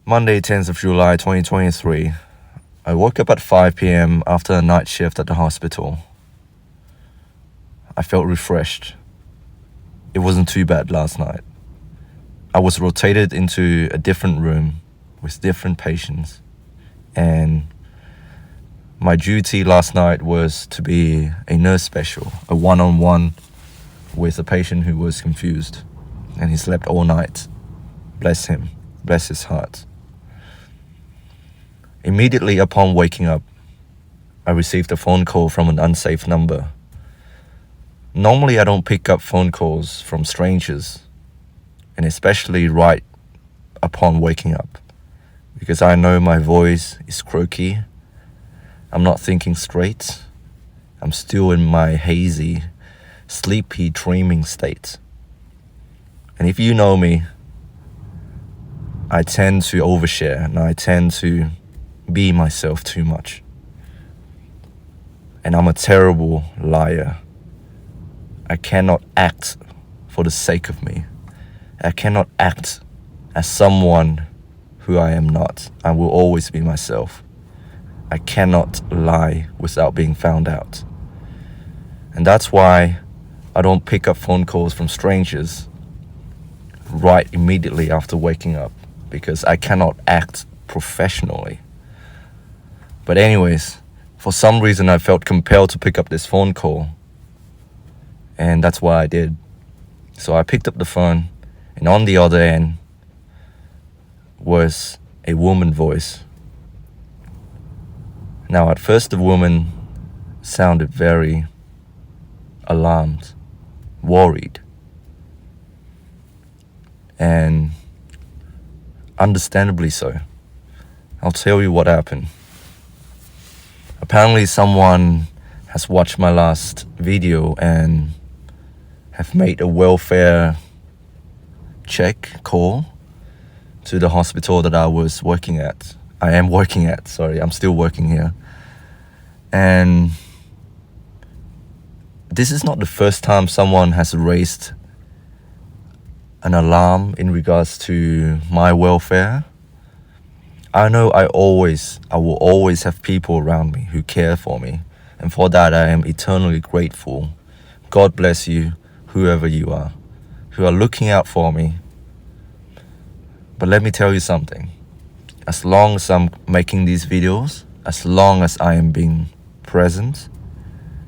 Monday, 10th of July 2023. I woke up at 5 p.m. after a night shift at the hospital. I felt refreshed. It wasn't too bad last night. I was rotated into a different room with different patients, and my duty last night was to be a nurse special, a one-on-one with a patient who was confused, and he slept all night. Bless him, bless his heart. Immediately upon waking up, I received a phone call from an unsafe number. Normally, I don't pick up phone calls from strangers, and especially right upon waking up, because I know my voice is croaky. I'm not thinking straight. I'm still in my hazy, sleepy, dreaming state. And if you know me, I tend to overshare and I tend to be myself too much. And I'm a terrible liar. I cannot act for the sake of me. I cannot act as someone who I am not. I will always be myself. I cannot lie without being found out. And that's why I don't pick up phone calls from strangers right immediately after waking up, because I cannot act professionally. But anyways, for some reason I felt compelled to pick up this phone call, and that's why I did. So I picked up the phone, and on the other end was a woman voice. Now at first the woman sounded very alarmed, worried, and understandably so. I'll tell you what happened. Apparently someone has watched my last video and have made a welfare check call to the hospital that I am working at. I'm still working here. And this is not the first time someone has raised an alarm in regards to my welfare. I know I will always have people around me who care for me, and for that I am eternally grateful. God bless you, whoever you are, who are looking out for me. But let me tell you something. As long as I'm making these videos, as long as I am being present,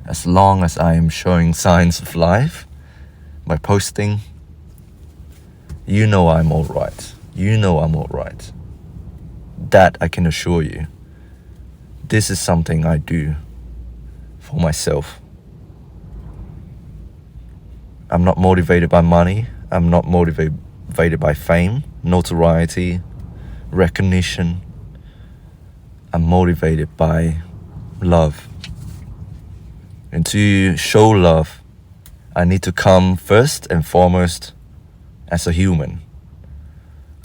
as long as I am showing signs of life by posting, you know I'm alright. You know I'm alright. That I can assure you. This is something I do for myself. I'm not motivated by money. I'm not motivated by fame, notoriety, recognition. I'm motivated by love. And to show love, I need to come first and foremost as a human.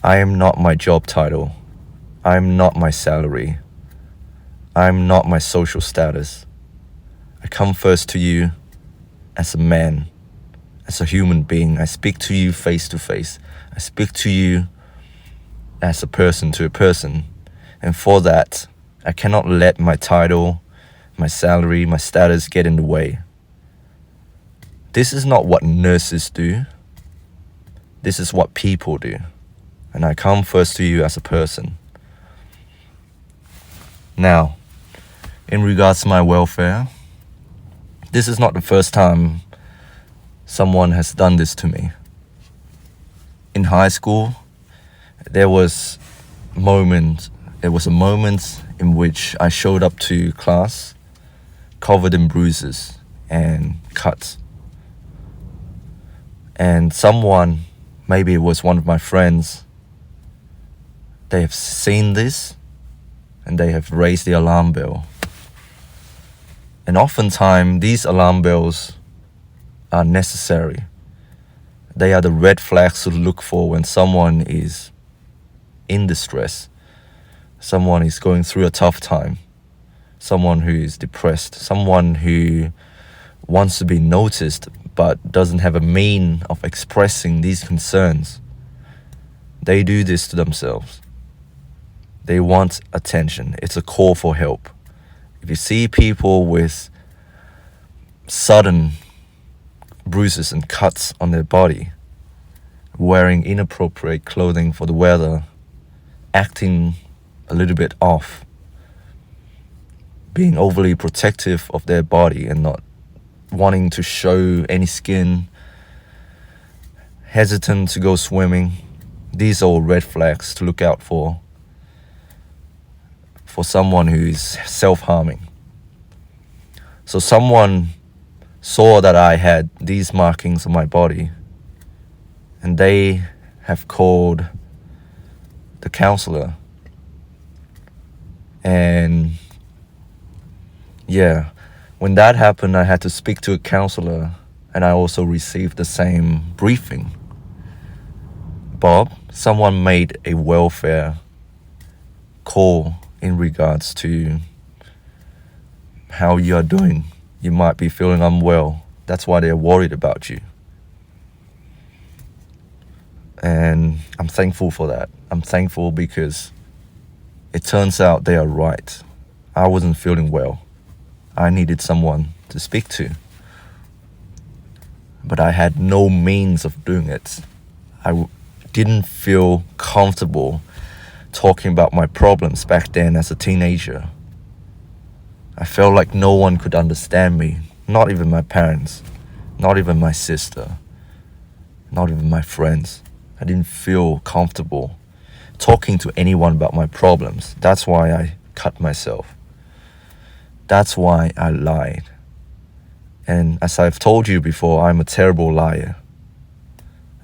I am not my job title. I'm not my salary. I'm not my social status. I come first to you as a man, as a human being. I speak to you face to face. I speak to you as a person to a person. And for that, I cannot let my title, my salary, my status get in the way. This is not what nurses do. This is what people do. And I come first to you as a person. Now, in regards to my welfare, this is not the first time someone has done this to me. In high school, there was a moment in which I showed up to class covered in bruises and cuts. And someone, maybe it was one of my friends, they have seen this and they have raised the alarm bell. And oftentimes, these alarm bells are necessary. They are the red flags to look for when someone is in distress, someone is going through a tough time, someone who is depressed, someone who wants to be noticed but doesn't have a mean of expressing these concerns. They do this to themselves. They want attention. It's a call for help. If you see people with sudden bruises and cuts on their body, wearing inappropriate clothing for the weather, acting a little bit off, being overly protective of their body and not wanting to show any skin, hesitant to go swimming, these are all red flags to look out for someone who is self-harming. So someone saw that I had these markings on my body, and they have called the counselor. And yeah, when that happened, I had to speak to a counselor, and I also received the same briefing. Bob, someone made a welfare call in regards to how you are doing. You might be feeling unwell. That's why they're worried about you. And I'm thankful for that. I'm thankful because it turns out they are right. I wasn't feeling well. I needed someone to speak to. But I had no means of doing it. I didn't feel comfortable talking about my problems back then as a teenager. I felt like no one could understand me, not even my parents, not even my sister, not even my friends. I didn't feel comfortable talking to anyone about my problems. That's why I cut myself. That's why I lied. And as I've told you before, I'm a terrible liar.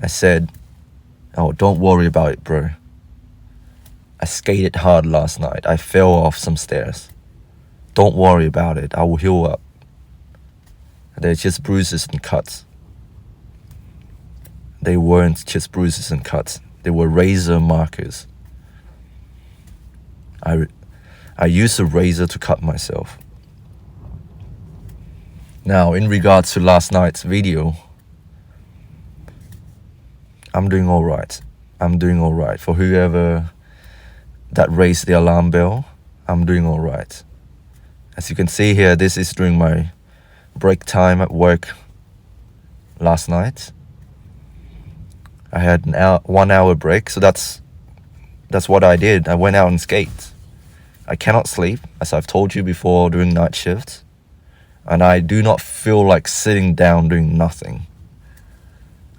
I said, "Oh, don't worry about it, bro. I skated hard last night. I fell off some stairs. Don't worry about it. I will heal up. They're just bruises and cuts." They weren't just bruises and cuts. They were razor markers. I used a razor to cut myself. Now, in regards to last night's video, I'm doing all right. I'm doing all right. For whoever that raised the alarm bell, I'm doing all right. As you can see here, this is during my break time at work last night. I had an 1 hour break, so that's what I did. I went out and skate. I cannot sleep, as I've told you before, during night shifts. And I do not feel like sitting down doing nothing.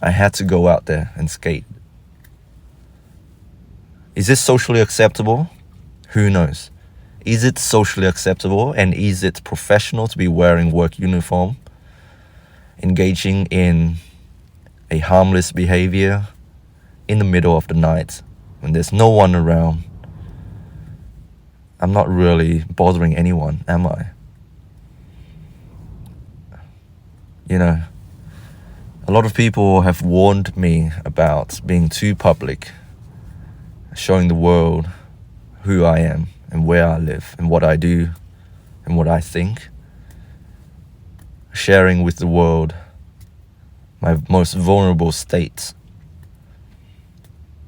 I had to go out there and skate. Is this socially acceptable? Who knows? Is it socially acceptable and is it professional to be wearing work uniform, engaging in a harmless behavior in the middle of the night when there's no one around? I'm not really bothering anyone, am I? You know, a lot of people have warned me about being too public, showing the world who I am and where I live and what I do and what I think, sharing with the world my most vulnerable states.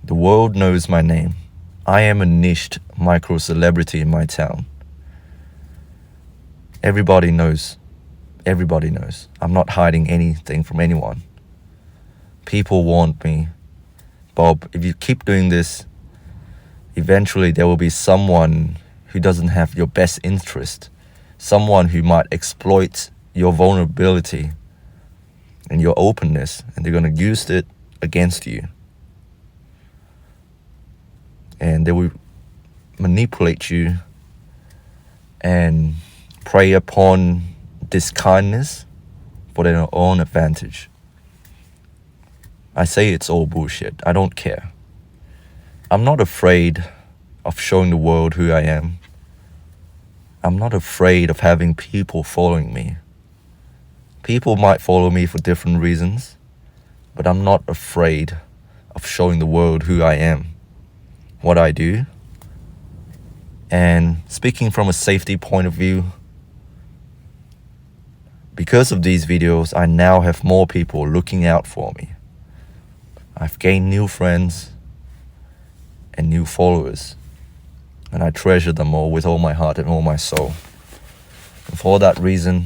The world knows my name. I am a niched micro celebrity in my town. Everybody knows. Everybody knows. I'm not hiding anything from anyone. People warned me, "Bob, if you keep doing this, eventually there will be someone who doesn't have your best interest, someone who might exploit your vulnerability and your openness, and they're going to use it against you. And they will manipulate you and prey upon this kindness for their own advantage." I say it's all bullshit. I don't care. I'm not afraid of showing the world who I am. I'm not afraid of having people following me. People might follow me for different reasons, but I'm not afraid of showing the world who I am, what I do. And speaking from a safety point of view, because of these videos, I now have more people looking out for me. I've gained new friends and new followers. and I treasure them all with all my heart and all my soul. And for that reason,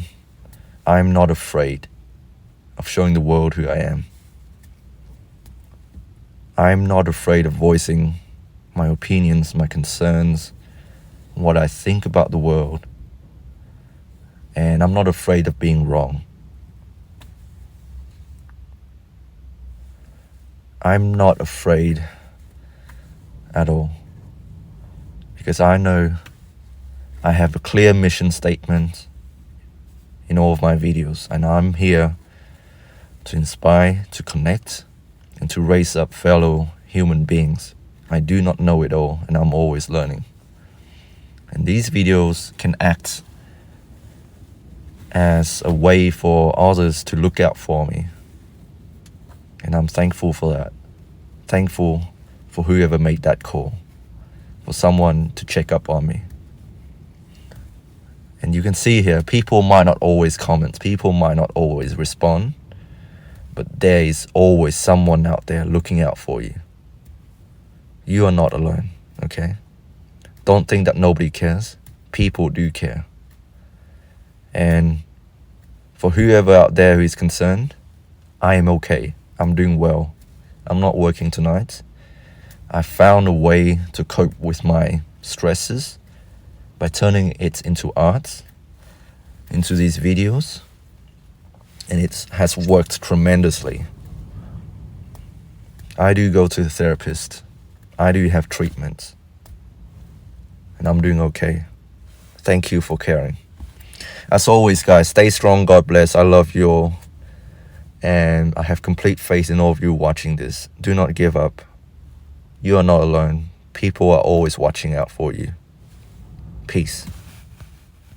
I'm not afraid of showing the world who I am. I'm not afraid of voicing my opinions, my concerns, what I think about the world. And I'm not afraid of being wrong. I'm not afraid at all, because I know I have a clear mission statement in all of my videos, and I'm here to inspire, to connect, and to raise up fellow human beings. I do not know it all, and I'm always learning. And these videos can act as a way for others to look out for me. And I'm thankful for that. Thankful for whoever made that call, for someone to check up on me. And you can see here, people might not always comment, people might not always respond, but there is always someone out there looking out for you. You are not alone, okay? Don't think that nobody cares. People do care. And for whoever out there who is concerned, I am okay. I'm doing well. I'm not working tonight. I found a way to cope with my stresses by turning it into art, into these videos, and it has worked tremendously. I do go to the therapist. I do have treatment, and I'm doing okay. Thank you for caring. As always, guys, stay strong. God bless. I love you all, and I have complete faith in all of you watching this. Do not give up. You are not alone. People are always watching out for you. Peace.